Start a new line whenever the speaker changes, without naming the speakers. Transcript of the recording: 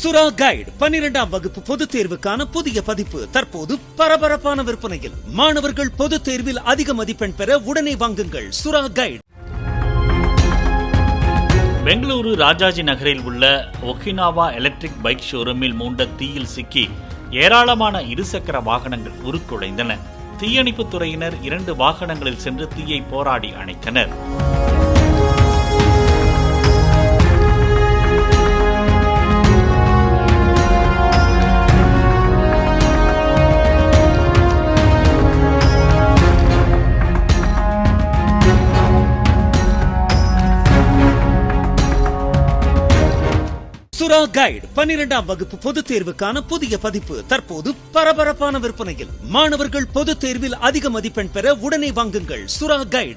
சுறா கைடு 12ஆம் வகுப்பு பொதுத் தேர்வுக்கான புதிய பதிப்பு தற்போது பரபரப்பான விற்பனையில். மாணவர்கள் பொதுத் தேர்வில் அதிக மதிப்பெண் பெற உடனே வாங்குங்கள் சுறா கைடு.
பெங்களூரு ராஜாஜி நகரில் உள்ள ஒகினாவா எலக்ட்ரிக் பைக் ஷோரூமில் மூண்ட தீயில் சிக்கி ஏராளமான இருசக்கர வாகனங்கள் உருக்குலைந்தன. தீயணைப்புத் துறையினர் 2 வாகனங்களில் சென்று தீயை போராடி அணைத்தனர்.
சுறா கைடு 12ஆம் வகுப்பு பொதுத் தேர்வுக்கான புதிய பதிப்பு தற்போது பரபரப்பான விற்பனையில். மாணவர்கள் பொதுத் தேர்வில் அதிக மதிப்பெண் பெற உடனே வாங்குங்கள் சுறா கைடு.